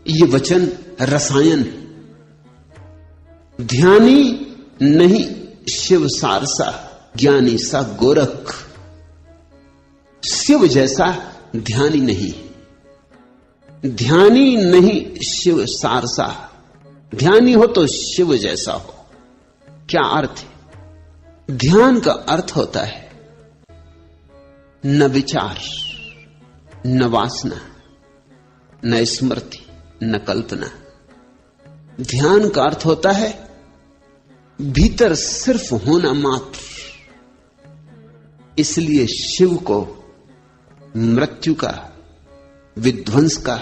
ये वचन रसायन। ध्यानी नहीं शिव सारसा, ज्ञानी सा गोरख। शिव जैसा ध्यानी नहीं, ध्यानी नहीं शिव सारसा। ध्यानी हो तो शिव जैसा हो। क्या अर्थ है? ध्यान का अर्थ होता है न विचार, न वासना, न स्मृति, न कल्पना। ध्यान का अर्थ होता है भीतर सिर्फ होना मात्र। इसलिए शिव को मृत्यु का, विध्वंस का,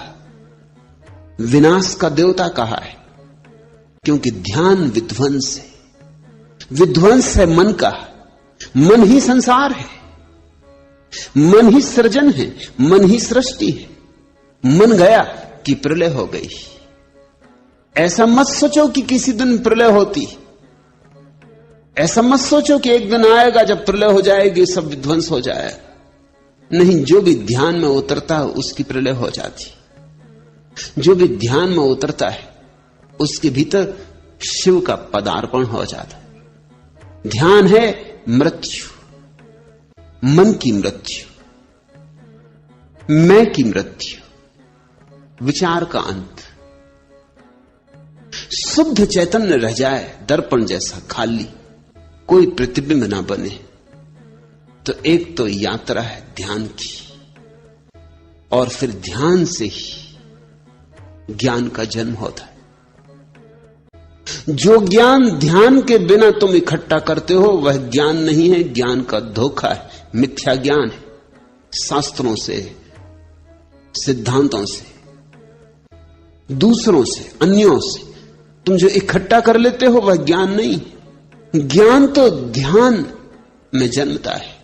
विनाश का देवता कहा है, क्योंकि ध्यान विध्वंस है। विध्वंस है मन का। मन ही संसार है, मन ही सृजन है, मन ही सृष्टि है। मन गया कि प्रलय हो गई। ऐसा मत सोचो कि किसी दिन प्रलय होती। ऐसा मत सोचो कि एक दिन आएगा जब प्रलय हो जाएगी, सब विध्वंस हो जाएगा। नहीं, जो भी ध्यान में उतरता है उसकी प्रलय हो जाती। जो भी ध्यान में उतरता है उसके भीतर शिव का पदार्पण हो जाता है। ध्यान है मृत्यु, मन की मृत्यु, मैं की मृत्यु, विचार का अंत। शुद्ध चैतन्य रह जाए, दर्पण जैसा खाली, कोई प्रतिबिंब ना बने, तो एक तो यात्रा है ध्यान की, और फिर ध्यान से ही ज्ञान का जन्म होता है। जो ज्ञान ध्यान के बिना तुम इकट्ठा करते हो वह ज्ञान नहीं है, ज्ञान का धोखा है, मिथ्या ज्ञान है। शास्त्रों से, सिद्धांतों से, दूसरों से, अन्यों से तुम जो इकट्ठा कर लेते हो वह ज्ञान नहीं। ज्ञान तो ध्यान में जन्मता है।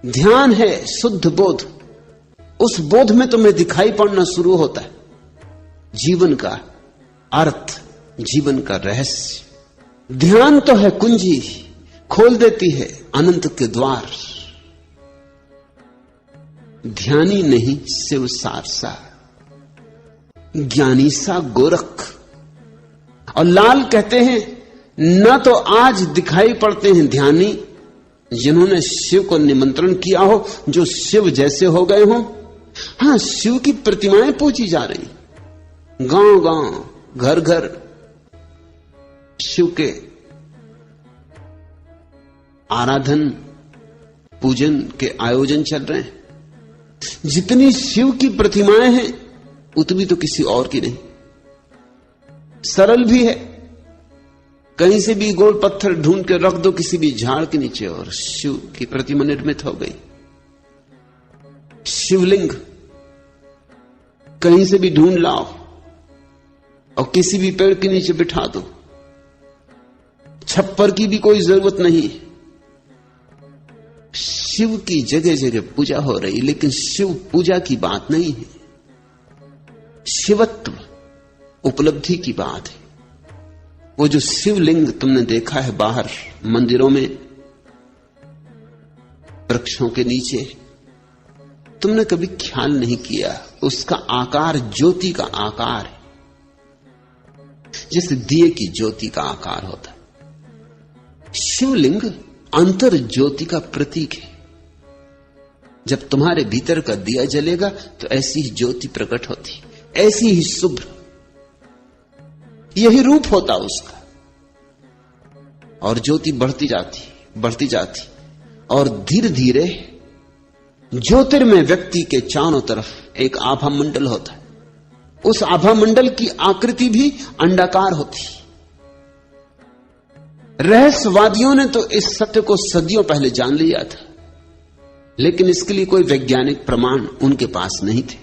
ध्यान है शुद्ध बोध। उस बोध में तुम्हें दिखाई पड़ना शुरू होता है जीवन का अर्थ, जीवन का रहस्य। ध्यान तो है कुंजी, खोल देती है अनंत के द्वार। ध्यानी नहीं शिव सारसा, ज्ञानी सा गोरख। और लाल कहते हैं न तो आज दिखाई पड़ते हैं ध्यानी जिन्होंने शिव को निमंत्रण किया हो, जो शिव जैसे हो गए हो। हां, शिव की प्रतिमाएं पूजी जा रही, गांव गांव, घर घर शिव के आराधन पूजन के आयोजन चल रहे हैं। जितनी शिव की प्रतिमाएं हैं उतनी तो किसी और की नहीं। सरल भी है, कहीं से भी गोल पत्थर ढूंढ के रख दो किसी भी झाड़ के नीचे और शिव की प्रतिमा निर्मित हो गई। शिवलिंग कहीं से भी ढूंढ लाओ और किसी भी पेड़ के नीचे बिठा दो। छप्पर की भी कोई जरूरत नहीं। शिव की जगह जगह पूजा हो रही, लेकिन शिव पूजा की बात नहीं है। शिवत्व उपलब्धि की बात है। वो जो शिवलिंग तुमने देखा है बाहर मंदिरों में, वृक्षों के नीचे, तुमने कभी ख्याल नहीं किया उसका आकार ज्योति का आकार है, जैसे दिए की ज्योति का आकार होता है। शिवलिंग अंतर ज्योति का प्रतीक है। जब तुम्हारे भीतर का दिया जलेगा तो ऐसी ही ज्योति प्रकट होती, ऐसी ही शुभ्र, यही रूप होता उसका। और ज्योति बढ़ती जाती और धीरे धीरे ज्योतिर्मय व्यक्ति के चारों तरफ एक आभा मंडल होता है। उस आभा मंडल की आकृति भी अंडाकार होती। रहस्यवादियों ने तो इस सत्य को सदियों पहले जान लिया था, लेकिन इसके लिए कोई वैज्ञानिक प्रमाण उनके पास नहीं थे।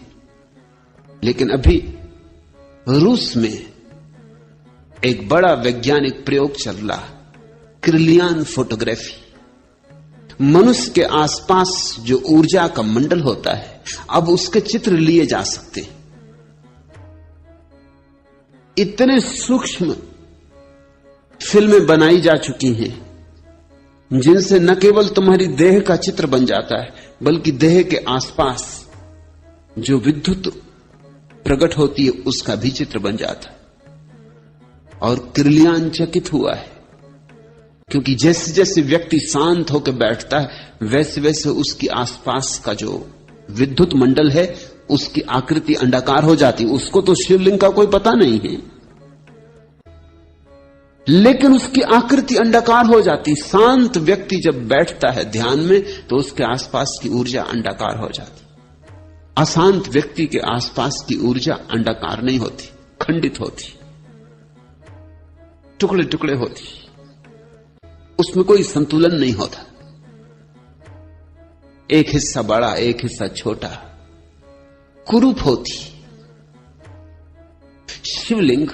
लेकिन अभी रूस में एक बड़ा वैज्ञानिक प्रयोग चल रहा, क्रिलियन फोटोग्राफी। मनुष्य के आसपास जो ऊर्जा का मंडल होता है, अब उसके चित्र लिए जा सकते हैं। इतने सूक्ष्म फिल्में बनाई जा चुकी हैं जिनसे न केवल तुम्हारी देह का चित्र बन जाता है, बल्कि देह के आसपास जो विद्युत प्रकट होती है उसका भी चित्र बन जाता है। और किरलियान चकित हुआ है, क्योंकि जैसे जैसे व्यक्ति शांत होकर बैठता है वैसे वैसे उसकी आसपास का जो विद्युत मंडल है उसकी आकृति अंडाकार हो जाती। उसको तो शिवलिंग का कोई पता नहीं है, लेकिन उसकी आकृति अंडाकार हो जाती। शांत व्यक्ति जब बैठता है ध्यान में तो उसके आसपास की ऊर्जा अंडाकार हो जाती। अशांत व्यक्ति के आसपास की ऊर्जा अंडाकार नहीं होती, खंडित होती, टुकड़े टुकड़े होती, उसमें कोई संतुलन नहीं होता। एक हिस्सा बड़ा एक हिस्सा छोटा, कुरूप होती। शिवलिंग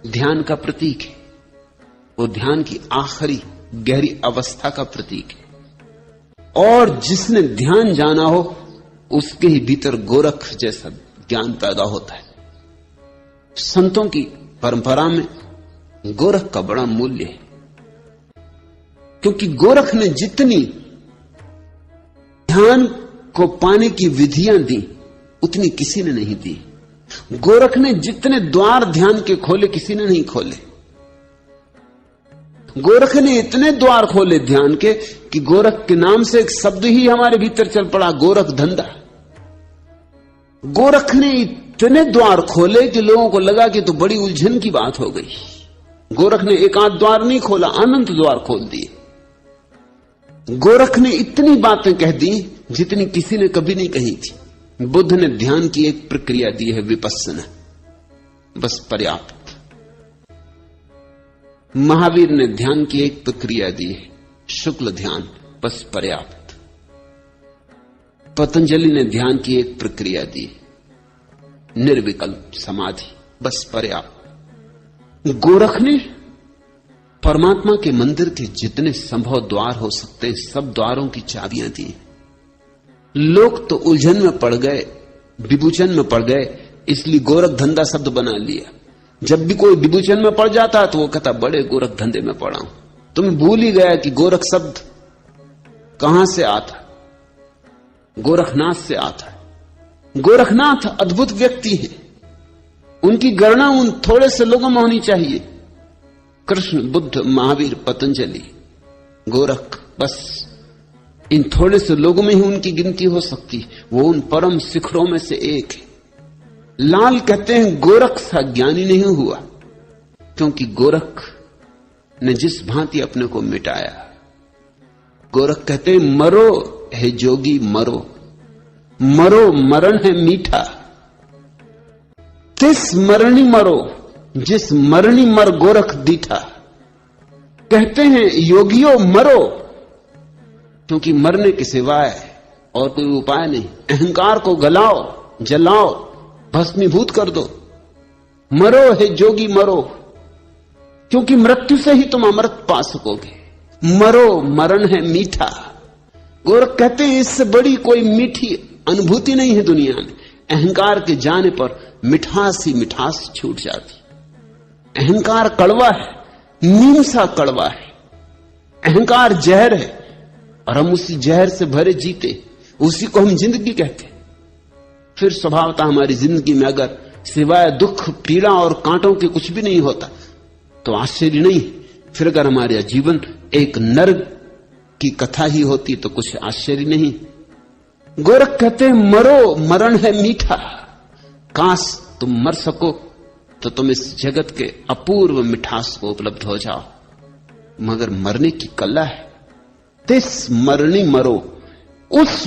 ध्यान का प्रतीक है, वो ध्यान की आखिरी गहरी अवस्था का प्रतीक है। और जिसने ध्यान जाना हो उसके ही भीतर गोरख जैसा ज्ञान पैदा होता है। संतों की परंपरा में गोरख का बड़ा मूल्य है, क्योंकि गोरख ने जितनी ध्यान को पाने की विधियां दी उतनी किसी ने नहीं दी। गोरख ने जितने द्वार ध्यान के खोले किसी ने नहीं खोले। गोरख ने इतने द्वार खोले ध्यान के कि गोरख के नाम से एक शब्द ही हमारे भीतर चल पड़ा, गोरख धंधा। गोरख ने इतने द्वार खोले कि लोगों को लगा कि तो बड़ी उलझन की बात हो गई। गोरख ने एक आध द्वार नहीं खोला, अनंत द्वार खोल दिए। गोरख ने इतनी बातें कह दी जितनी किसी ने कभी नहीं कही थी। बुद्ध ने ध्यान की एक प्रक्रिया दी है, विपस्सना, बस पर्याप्त। महावीर ने ध्यान की एक प्रक्रिया दी है, शुक्ल ध्यान, बस पर्याप्त। पतंजलि ने ध्यान की एक प्रक्रिया दी है, निर्विकल्प समाधि, बस पर्याप्त। गोरख ने परमात्मा के मंदिर के जितने संभव द्वार हो सकते हैं सब द्वारों की चाबियां दी। लोग तो उलझन में पड़ गए, विभूचन में पड़ गए, इसलिए गोरख धंधा शब्द बना लिया। जब भी कोई विभूचन में पड़ जाता तो वो कहता बड़े गोरख धंधे में पड़ा हूं। तुम्हें भूल ही गया कि गोरख शब्द कहां से आता, गोरखनाथ से आता है। गोरखनाथ अद्भुत व्यक्ति है, उनकी गणना उन थोड़े से लोगों में होनी चाहिए। कृष्ण, बुद्ध, महावीर, पतंजलि, गोरख, बस इन थोड़े से लोगों में ही उनकी गिनती हो सकती है। वो उन परम शिखरों में से एक है। लाल कहते हैं गोरख सा ज्ञानी नहीं हुआ, क्योंकि गोरख ने जिस भांति अपने को मिटाया। गोरख कहते हैं मरो है जोगी मरो, मरो मरण है मीठा, तिस मरणी मरो जिस मरणी मर गोरख दीठा। कहते हैं योगियों मरो, क्योंकि मरने के सिवाय और कोई उपाय नहीं। अहंकार को गलाओ, जलाओ, भस्मीभूत कर दो। मरो है जोगी मरो, क्योंकि मृत्यु से ही तुम अमृत पा सकोगे। मरो मरण है मीठा। गोरख कहते हैं इससे बड़ी कोई मीठी अनुभूति नहीं है दुनिया में। अहंकार के जाने पर मिठास ही मिठास छूट जाती। अहंकार कड़वा है, नीम सा कड़वा है। अहंकार जहर है और हम उसी जहर से भरे जीते, उसी को हम जिंदगी कहते। फिर स्वभावतः हमारी जिंदगी में अगर सिवाय दुख, पीड़ा और कांटों के कुछ भी नहीं होता तो आश्चर्य नहीं। फिर अगर हमारा जीवन एक नर्क की कथा ही होती तो कुछ आश्चर्य नहीं। गोरख कहते हैं मरो मरण है मीठा। काश तुम मर सको तो तुम इस जगत के अपूर्व मिठास को उपलब्ध हो जाओ, मगर मरने की कला है। तिस मरणी मरो, उस